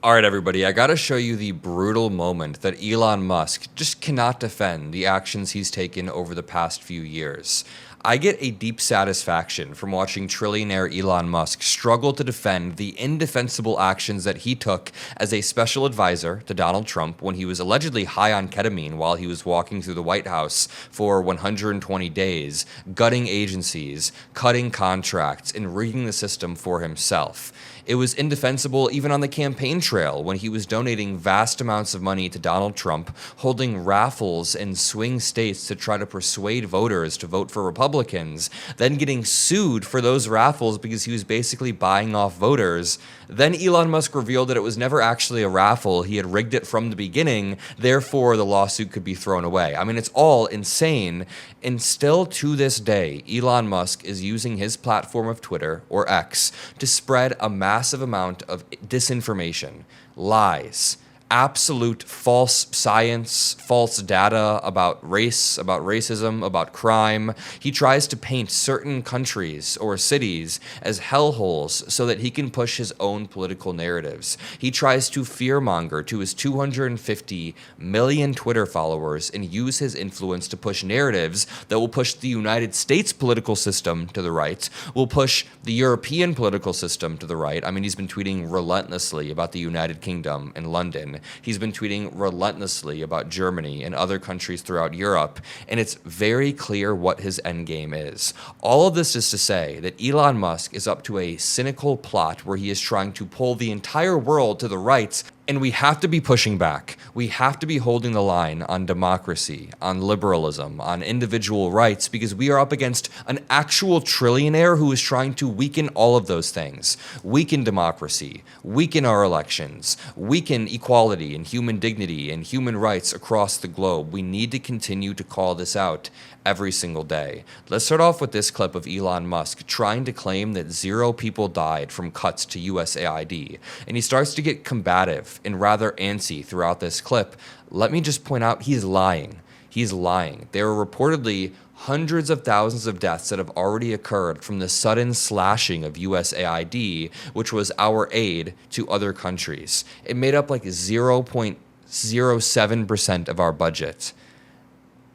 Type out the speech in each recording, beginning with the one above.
All right, everybody, I gotta show you the brutal moment that Elon Musk just cannot defend the actions he's taken over the past few years. I get a deep satisfaction from watching trillionaire Elon Musk struggle to defend the indefensible actions that he took as a special advisor to Donald Trump when he was allegedly high on ketamine while he was walking through the White House for 120 days, gutting agencies, cutting contracts, and rigging the system for himself. It was indefensible even on the campaign trail when he was donating vast amounts of money to Donald Trump, holding raffles in swing states to try to persuade voters to vote for Republicans, then getting sued for those raffles because he was basically buying off voters. Then Elon Musk revealed that it was never actually a raffle, he had rigged it from the beginning, therefore the lawsuit could be thrown away. I mean, it's all insane, and still to this day, Elon Musk is using his platform of Twitter, or X, to spread a massive amount of disinformation, lies, absolute false science, false data about race, about racism, about crime. He tries to paint certain countries or cities as hellholes so that he can push his own political narratives. He tries to fearmonger to his 250 million Twitter followers and use his influence to push narratives that will push the United States political system to the right, will push the European political system to the right. I mean, he's been tweeting relentlessly about the United Kingdom and London. He's been tweeting relentlessly about Germany and other countries throughout Europe, and it's very clear what his endgame is. All of this is to say that Elon Musk is up to a cynical plot where he is trying to pull the entire world to the right, and we have to be pushing back. We have to be holding the line on democracy, on liberalism, on individual rights, because we are up against an actual trillionaire who is trying to weaken all of those things. Weaken democracy, weaken our elections, weaken equality and human dignity and human rights across the globe. We need to continue to call this out every single day. Let's start off with this clip of Elon Musk trying to claim that 0 people died from cuts to USAID. And he starts to get combative and rather antsy throughout this clip. Let me just point out, he's lying. He's lying. There are reportedly hundreds of thousands of deaths that have already occurred from the sudden slashing of USAID, which was our aid to other countries. It made up like 0.07% of our budget.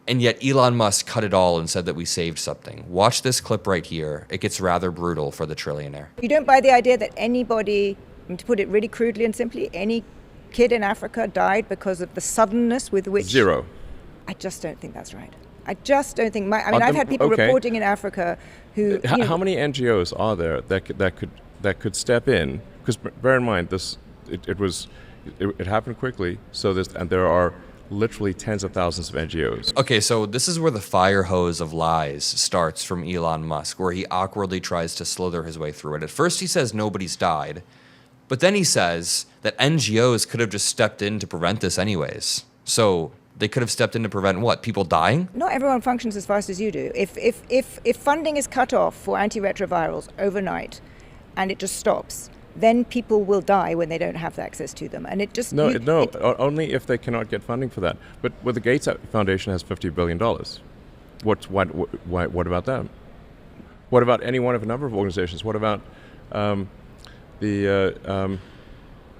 And yet Elon Musk cut it all and said that we saved something. Watch this clip right here. It gets rather brutal for the trillionaire. You don't buy the idea that anybody, to put it really crudely and simply, any kid in Africa died because of the suddenness with which... 0. I just don't think that's right. I just don't think... I've had people reporting in Africa who... How many NGOs are there that could step in? Because bear in mind, it happened quickly. And there are literally tens of thousands of NGOs. Okay, so this is where the fire hose of lies starts from Elon Musk, where he awkwardly tries to slither his way through it. At first he says nobody's died, but then he says that NGOs could have just stepped in to prevent this anyways. So they could have stepped in to prevent what? People dying? Not everyone functions as fast as you do. If funding is cut off for antiretrovirals overnight and it just stops, then people will die when they don't have access to them. And it just... Only if they cannot get funding for that. But the Gates Foundation has $50 billion. What about them? What about any one of a number of organizations? What about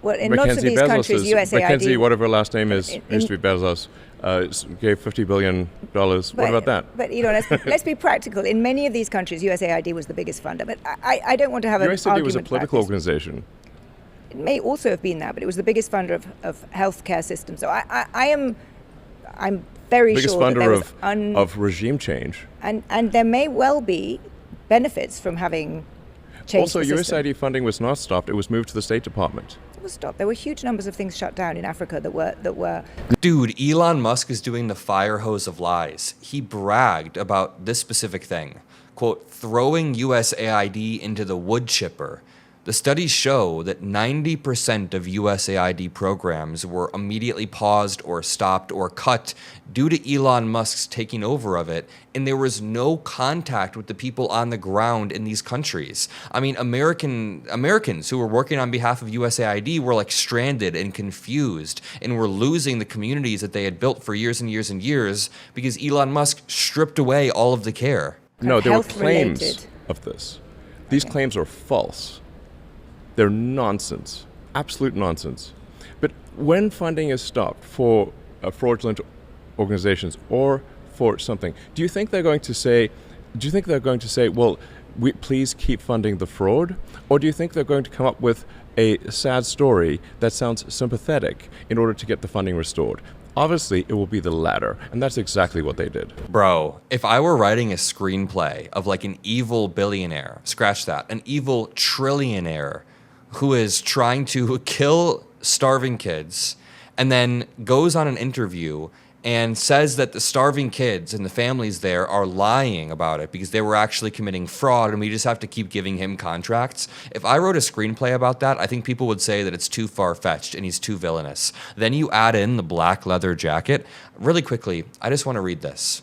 well, in lots of these countries, USAID... Mackenzie, whatever her last name is, used to be Bezos, gave $50 billion. What about that? But, let's be practical. In many of these countries, USAID was the biggest funder. But I don't want to have an argument USAID was a political organization. It may also have been that, but it was the biggest funder of healthcare systems. So I'm very biggest sure that there was funder of regime change. And there may well be benefits from having changed Also, the system. USAID funding was not stopped. It was moved to the State Department. It was stopped. There were huge numbers of things shut down in Africa that were... Dude, Elon Musk is doing the fire hose of lies. He bragged about this specific thing. Quote, throwing USAID into the wood chipper. The studies show that 90% of USAID programs were immediately paused or stopped or cut due to Elon Musk's taking over of it, and there was no contact with the people on the ground in these countries. I mean, Americans who were working on behalf of USAID were like stranded and confused and were losing the communities that they had built for years and years and years because Elon Musk stripped away all of the care. No, there were claims of this. These claims are false. They're nonsense, absolute nonsense. But when funding is stopped for fraudulent organizations or for something, do you think they're going to say, well, please keep funding the fraud? Or do you think they're going to come up with a sad story that sounds sympathetic in order to get the funding restored? Obviously, it will be the latter, and that's exactly what they did. Bro, if I were writing a screenplay of like an evil billionaire, scratch that, an evil trillionaire who is trying to kill starving kids and then goes on an interview and says that the starving kids and the families there are lying about it because they were actually committing fraud and we just have to keep giving him contracts. If I wrote a screenplay about that, I think people would say that it's too far-fetched and he's too villainous. Then you add in the black leather jacket. Really quickly, I just want to read this.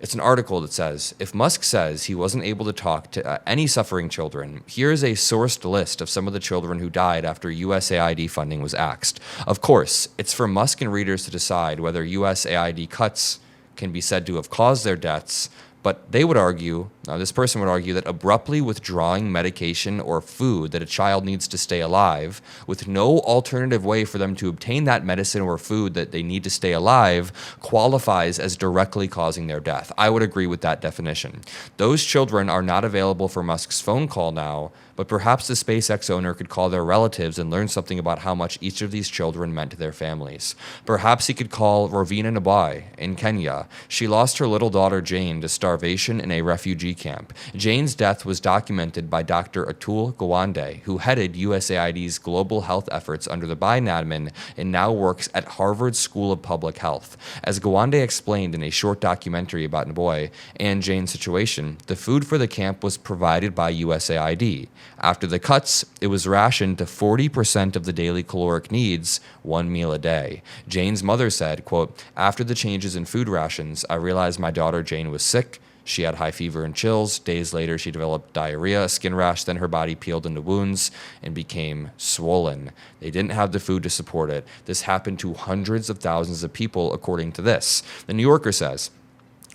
It's an article that says, if Musk says he wasn't able to talk to any suffering children, here's a sourced list of some of the children who died after USAID funding was axed. Of course, it's for Musk and readers to decide whether USAID cuts can be said to have caused their deaths, but they would argue, this person would argue that abruptly withdrawing medication or food that a child needs to stay alive, with no alternative way for them to obtain that medicine or food that they need to stay alive, qualifies as directly causing their death. I would agree with that definition. Those children are not available for Musk's phone call now, but perhaps the SpaceX owner could call their relatives and learn something about how much each of these children meant to their families. Perhaps he could call Rovina Nabai in Kenya. She lost her little daughter Jane to starvation in a refugee camp. Jane's death was documented by Dr. Atul Gawande, who headed USAID's global health efforts under the Biden admin and now works at Harvard School of Public Health. As Gawande explained in a short documentary about Nabai and Jane's situation, the food for the camp was provided by USAID. After the cuts, it was rationed to 40% of the daily caloric needs, one meal a day. Jane's mother said, quote, after the changes in food rations, I realized my daughter Jane was sick. She had high fever and chills. Days later, she developed diarrhea, a skin rash, then her body peeled into wounds and became swollen. They didn't have the food to support it. This happened to hundreds of thousands of people, according to this. The New Yorker says,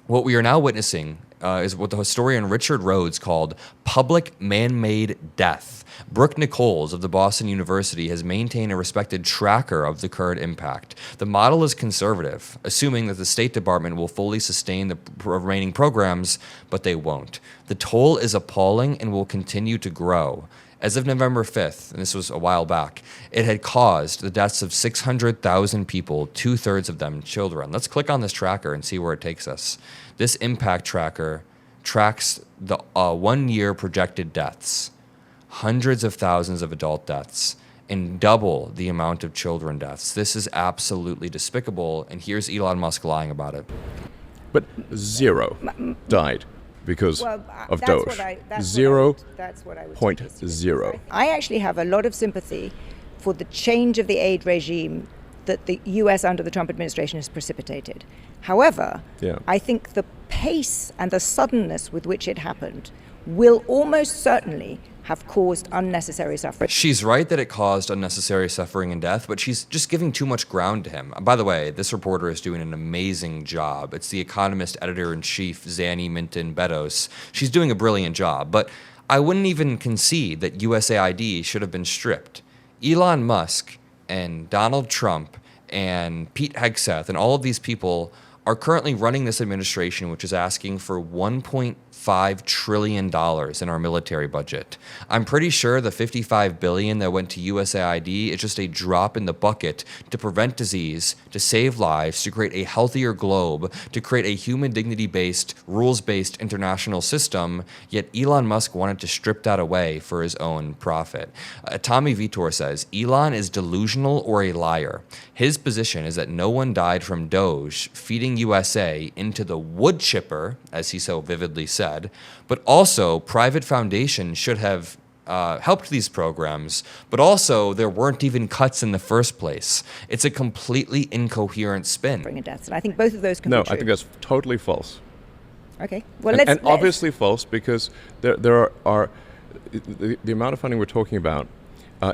what we are now witnessing is what the historian Richard Rhodes called public man-made death. Brooke Nichols of the Boston University has maintained a respected tracker of the current impact. The model is conservative, assuming that the State Department will fully sustain the remaining programs, but they won't. The toll is appalling and will continue to grow. As of November 5th, and this was a while back, it had caused the deaths of 600,000 people, 2/3 of them children. Let's click on this tracker and see where it takes us. This impact tracker tracks the 1 year projected deaths, hundreds of thousands of adult deaths, and double the amount of children deaths. This is absolutely despicable, and here's Elon Musk lying about it. But zero died because of Doge. That's what I would 0.0. I actually have a lot of sympathy for the change of the aid regime that the US under the Trump administration has precipitated. However, I think the pace and the suddenness with which it happened will almost certainly have caused unnecessary suffering. She's right that it caused unnecessary suffering and death, but she's just giving too much ground to him. By the way, this reporter is doing an amazing job. It's the Economist editor-in-chief, Zanny Minton Beddos. She's doing a brilliant job, but I wouldn't even concede that USAID should have been stripped. Elon Musk and Donald Trump and Pete Hegseth and all of these people are currently running this administration, which is asking for $1.5 trillion in our military budget. I'm pretty sure the $55 billion that went to USAID is just a drop in the bucket to prevent disease, to save lives, to create a healthier globe, to create a human dignity-based, rules-based international system, yet Elon Musk wanted to strip that away for his own profit. Tommy Vitor says, Elon is delusional or a liar. His position is that no one died from Doge feeding USA into the wood chipper, as he so vividly said, but also private foundations should have helped these programs, but also there weren't even cuts in the first place. It's a completely incoherent spin. And I think both of those can be true. No, I think that's totally false. Okay. Well, and obviously false because there are the amount of funding we're talking about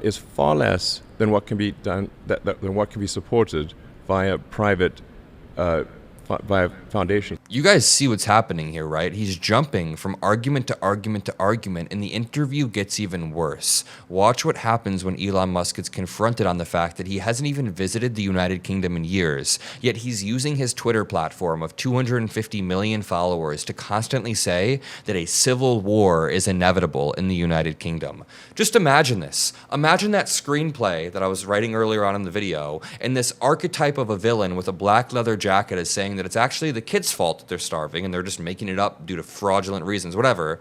is far less than what can be done, than what can be supported via private by foundations. You guys see what's happening here, right? He's jumping from argument to argument to argument, and the interview gets even worse. Watch what happens when Elon Musk gets confronted on the fact that he hasn't even visited the United Kingdom in years, yet he's using his Twitter platform of 250 million followers to constantly say that a civil war is inevitable in the United Kingdom. Just imagine this. Imagine that screenplay that I was writing earlier on in the video, and this archetype of a villain with a black leather jacket is saying that it's actually the kids' fault that they're starving and they're just making it up due to fraudulent reasons, whatever.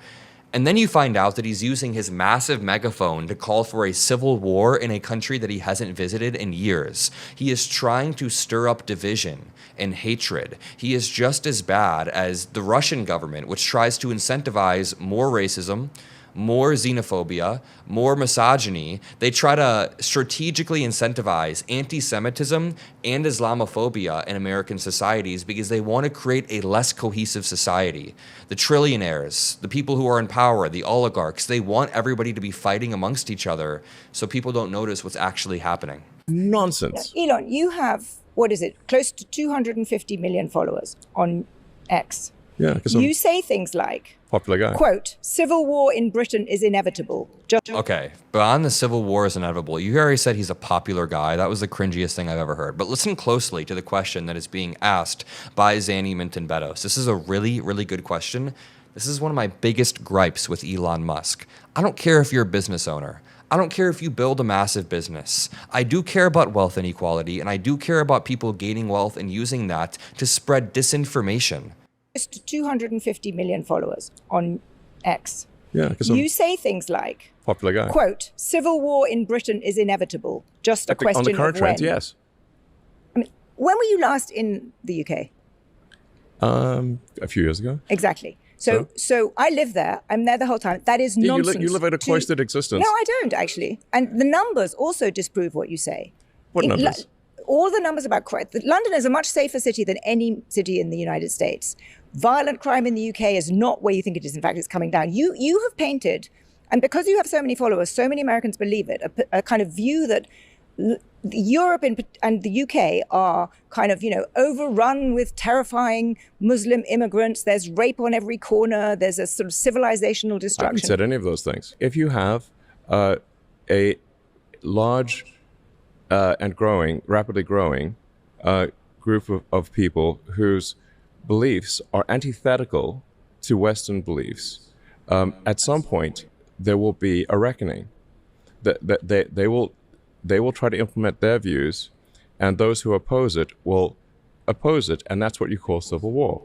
And then you find out that he's using his massive megaphone to call for a civil war in a country that he hasn't visited in years. He is trying to stir up division and hatred. He is just as bad as the Russian government, which tries to incentivize more racism, more xenophobia, more misogyny. They try to strategically incentivize anti-Semitism and Islamophobia in American societies because they want to create a less cohesive society. The trillionaires, the people who are in power, the oligarchs, they want everybody to be fighting amongst each other so people don't notice what's actually happening. Nonsense. Elon, you have, what is it, close to 250 million followers on X. Yeah, because you say things like, popular guy. Quote, civil war in Britain is inevitable. Okay, but on the civil war is inevitable, you already said he's a popular guy. That was the cringiest thing I've ever heard. But listen closely to the question that is being asked by Zanny Minton Bedos. This is a really, really good question. This is one of my biggest gripes with Elon Musk. I don't care if you're a business owner. I don't care if you build a massive business. I do care about wealth inequality, and I do care about people gaining wealth and using that to spread disinformation. To 250 million followers on X. Yeah, because you say things like, popular guy. Quote, civil war in Britain is inevitable. Just a question on the current of when. trend, yes. I mean, when were you last in the UK? A few years ago. Exactly. So I live there. I'm there the whole time. That is nonsense. You live in a cloistered existence. No, I don't actually. And the numbers also disprove what you say. What numbers? All the numbers about crime. London is a much safer city than any city in the United States. Violent crime in the UK is not where you think it is. In fact, it's coming down. You have painted, and because you have so many followers, so many Americans believe it, a kind of view that Europe and the UK are kind of, overrun with terrifying Muslim immigrants. There's rape on every corner. There's a sort of civilizational destruction. I haven't said any of those things. If you have a large and rapidly growing group of people whose beliefs are antithetical to Western beliefs, at some point there will be a reckoning. They will try to implement their views, and those who oppose it will oppose it, and that's what you call civil war.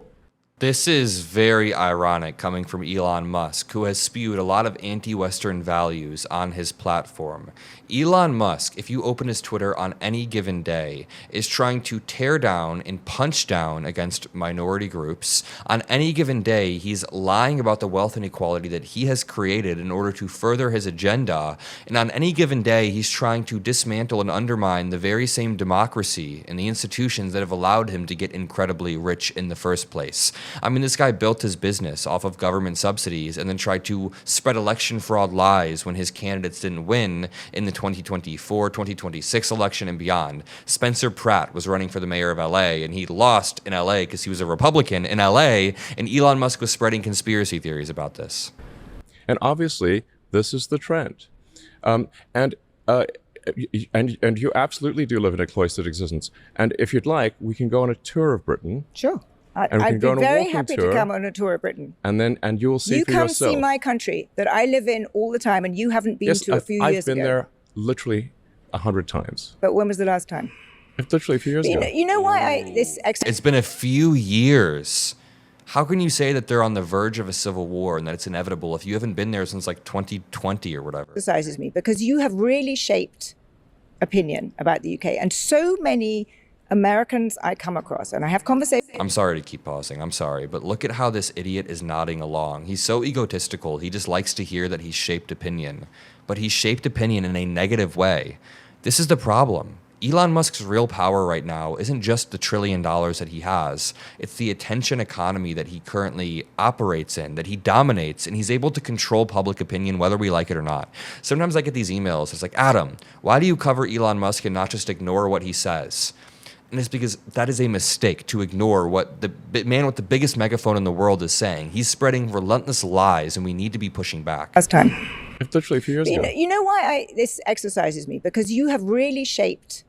This is very ironic coming from Elon Musk, who has spewed a lot of anti-Western values on his platform. Elon Musk, if you open his Twitter on any given day, is trying to tear down and punch down against minority groups. On any given day, he's lying about the wealth inequality that he has created in order to further his agenda. And on any given day, he's trying to dismantle and undermine the very same democracy and the institutions that have allowed him to get incredibly rich in the first place. I mean, this guy built his business off of government subsidies and then tried to spread election fraud lies when his candidates didn't win in the 2024, 2026 election and beyond. Spencer Pratt was running for the mayor of LA, and he lost in LA because he was a Republican in LA, and Elon Musk was spreading conspiracy theories about this. And obviously, this is the trend. And you absolutely do live in a cloistered existence. And if you'd like, we can go on a tour of Britain. Sure. I'd be very happy to come on a tour of Britain. And you will see for yourself. You come see my country that I live in all the time, and you haven't been to a few years ago. I've been there literally 100 times. But when was the last time? Literally a few years ago. You know why It's been a few years. How can you say that they're on the verge of a civil war and that it's inevitable if you haven't been there since like 2020 or whatever? Exercises me, because you have really shaped opinion about the UK, and so many Americans I come across, and I have conversations. I'm sorry to keep pausing. I'm sorry, but look at how this idiot is nodding along. He's so egotistical. He just likes to hear that he's shaped opinion, but he's shaped opinion in a negative way. This is the problem. Elon Musk's real power right now isn't just the $1 trillion that he has. It's the attention economy that he currently operates in, that he dominates, and he's able to control public opinion whether we like it or not. Sometimes I get these emails. It's like, Adam, why do you cover Elon Musk and not just ignore what he says? And it's because that is a mistake to ignore what the man with the biggest megaphone in the world is saying. He's spreading relentless lies, and we need to be pushing back. Last time. It's literally a few years ago. You know why this exercises me? Because you have really shaped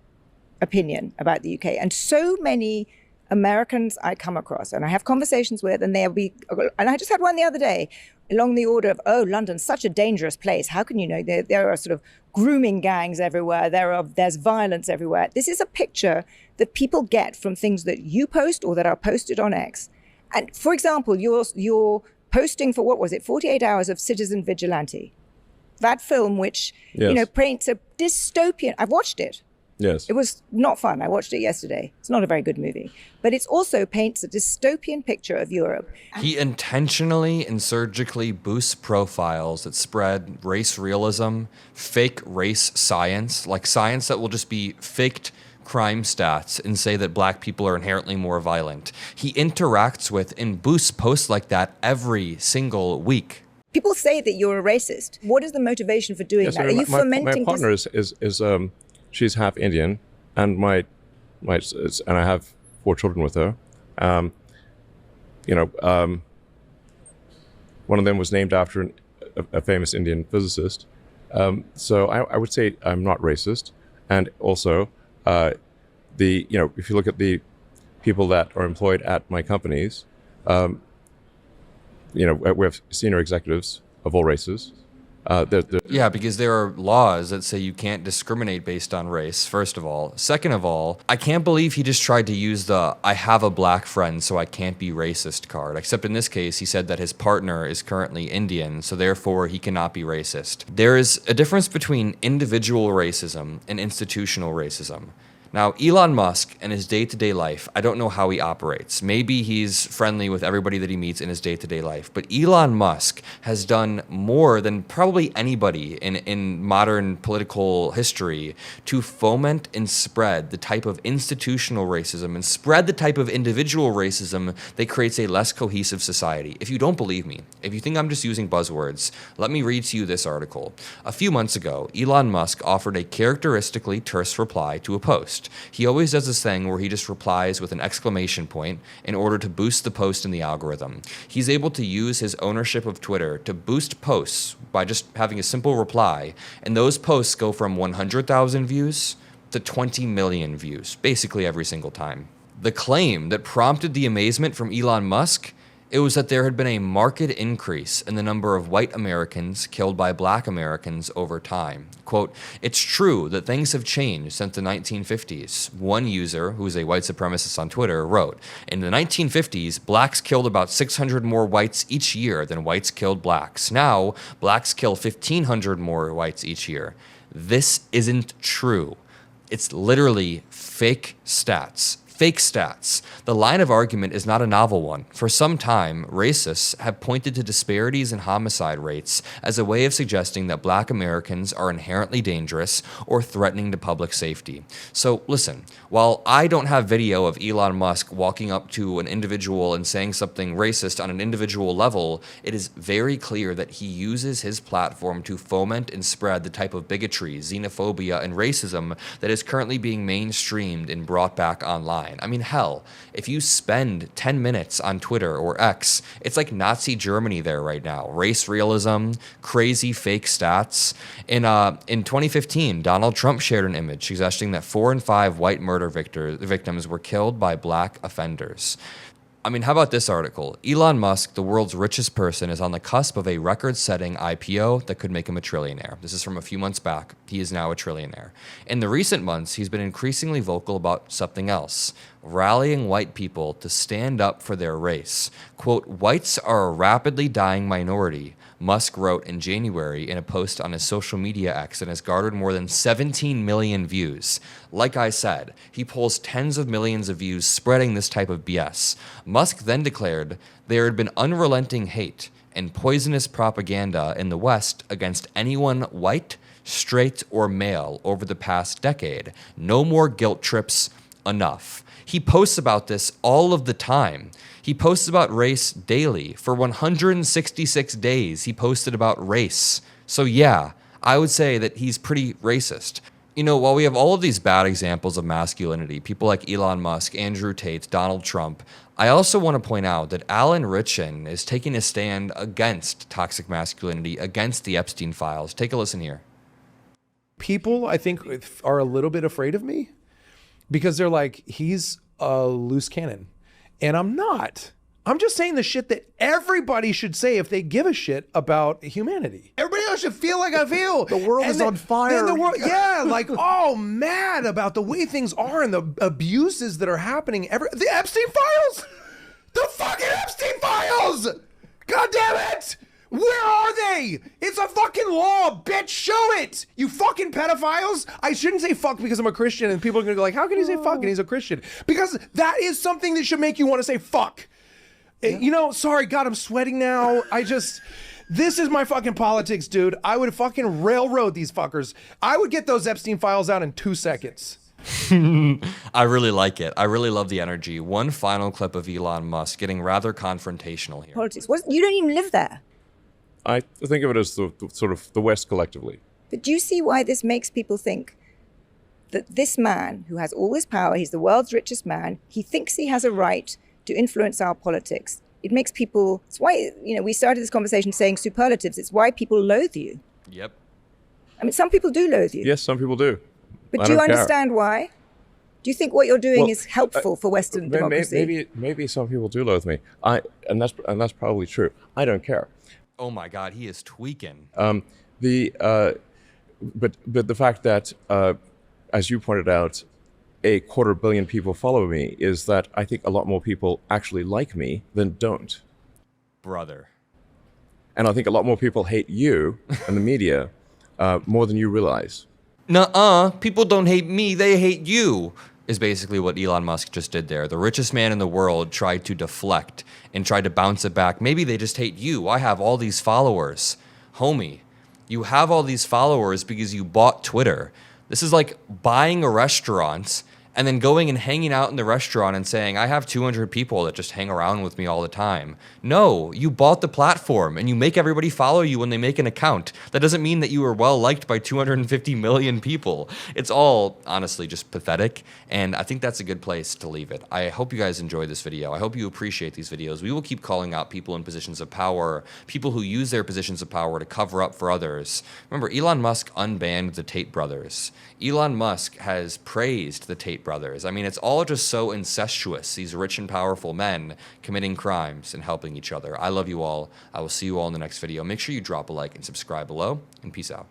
opinion about the UK. And so many Americans I come across and I have conversations with, and and I just had one the other day along the order of, oh, London's such a dangerous place. How can you know? There are sort of grooming gangs everywhere. There's violence everywhere. This is a picture that people get from things that you post or that are posted on X. And for example, you're posting for, 48 hours of Citizen Vigilante. That film, which, paints a dystopian, I've watched it. Yes. It was not fun. I watched it yesterday. It's not a very good movie. But it also paints a dystopian picture of Europe. He intentionally and surgically boosts profiles that spread race realism, fake race science, like science that will just be faked crime stats and say that black people are inherently more violent. He interacts with and boosts posts like that every single week. People say that you're a racist. What is the motivation for doing that? Are you fomenting? My partner is she's half Indian, and and I have 4 children with her. One of them was named after a famous Indian physicist. So I would say I'm not racist, and also if you look at the people that are employed at my companies, we have senior executives of all races. Yeah, because there are laws that say you can't discriminate based on race, first of all. Second of all, I can't believe he just tried to use the I have a black friend so I can't be racist card. Except in this case, he said that his partner is currently Indian, so therefore he cannot be racist. There is a difference between individual racism and institutional racism. Now, Elon Musk and his day-to-day life, I don't know how he operates. Maybe he's friendly with everybody that he meets in his day-to-day life. But Elon Musk has done more than probably anybody in modern political history to foment and spread the type of institutional racism and spread the type of individual racism that creates a less cohesive society. If you don't believe me, if you think I'm just using buzzwords, let me read to you this article. A few months ago, Elon Musk offered a characteristically terse reply to a post. He always does this thing where he just replies with an exclamation point in order to boost the post in the algorithm. He's able to use his ownership of Twitter to boost posts by just having a simple reply, and those posts go from 100,000 views to 20 million views, basically every single time. The claim that prompted the amazement from Elon Musk, it was that there had been a marked increase in the number of white Americans killed by black Americans over time. Quote, "It's true that things have changed since the 1950s. One user, who is a white supremacist on Twitter, wrote, in the 1950s, blacks killed about 600 more whites each year than whites killed blacks. Now, blacks kill 1,500 more whites each year. This isn't true. It's literally fake stats. Fake stats. The line of argument is not a novel one. For some time, racists have pointed to disparities in homicide rates as a way of suggesting that black Americans are inherently dangerous or threatening to public safety. So listen, while I don't have video of Elon Musk walking up to an individual and saying something racist on an individual level, it is very clear that he uses his platform to foment and spread the type of bigotry, xenophobia, and racism that is currently being mainstreamed and brought back online. I mean, hell, if you spend 10 minutes on Twitter or X, it's like Nazi Germany there right now. Race realism, crazy fake stats. In 2015, Donald Trump shared an image suggesting that 4 in 5 white murder victims were killed by black offenders. I mean, how about this article? Elon Musk, the world's richest person, is on the cusp of a record-setting IPO that could make him a trillionaire. This is from a few months back. He is now a trillionaire. In the recent months, he's been increasingly vocal about something else, rallying white people to stand up for their race. Quote, "Whites are a rapidly dying minority," Musk wrote in January in a post on his social media X and has garnered more than 17 million views. Like I said, he pulls tens of millions of views spreading this type of BS. Musk then declared there had been unrelenting hate and poisonous propaganda in the West against anyone white, straight, or male over the past decade. No more guilt trips, enough. He posts about this all of the time. He posts about race daily. For 166 days, he posted about race. So yeah, I would say that he's pretty racist. You know, while we have all of these bad examples of masculinity, people like Elon Musk, Andrew Tate, Donald Trump, I also want to point out that Alan Ritchin is taking a stand against toxic masculinity, against the Epstein files. Take a listen here. People, I think, are a little bit afraid of me because they're like, he's a loose cannon. And I'm not. I'm just saying the shit that everybody should say if they give a shit about humanity. Everybody else should feel like I feel. The world is on fire. Yeah, like, oh, mad about the way things are and the abuses that are happening. The Epstein files? The fucking Epstein files! God damn it! Where are they? It's a fucking law, bitch. Show it. You fucking pedophiles. I shouldn't say fuck because I'm a Christian and people are going to go like, how can he say fuck and he's a Christian? Because that is something that should make you want to say fuck. Yeah. You know, sorry, God, I'm sweating now. This is my fucking politics, dude. I would fucking railroad these fuckers. I would get those Epstein files out in 2 seconds. I really like it. I really love the energy. One final clip of Elon Musk getting rather confrontational here. Politics. You don't even live there. I think of it as the sort of the West collectively. But do you see why this makes people think that this man who has all this power, he's the world's richest man, he thinks he has a right to influence our politics? It makes people, it's why, we started this conversation saying superlatives. It's why people loathe you. Yep. I mean, some people do loathe you. Yes, some people do. But do you understand why? Do you think what you're doing is helpful for Western democracy? Maybe some people do loathe me. And that's probably true. I don't care. Oh my God, he is tweaking. But the fact that, as you pointed out, 250 million people follow me is that I think a lot more people actually like me than don't. Brother. And I think a lot more people hate you and the media more than you realize. Nuh-uh, people don't hate me, they hate you, is basically what Elon Musk just did there. The richest man in the world tried to deflect and tried to bounce it back. Maybe they just hate you. I have all these followers. Homie, you have all these followers because you bought Twitter. This is like buying a restaurant and then going and hanging out in the restaurant and saying, I have 200 people that just hang around with me all the time. No, you bought the platform and you make everybody follow you when they make an account. That doesn't mean that you are well liked by 250 million people. It's all, honestly, just pathetic. And I think that's a good place to leave it. I hope you guys enjoyed this video. I hope you appreciate these videos. We will keep calling out people in positions of power, people who use their positions of power to cover up for others. Remember, Elon Musk unbanned the Tate brothers. Elon Musk has praised the Tate brothers. I mean, it's all just so incestuous, these rich and powerful men committing crimes and helping each other. I love you all. I will see you all in the next video. Make sure you drop a like and subscribe below, and peace out.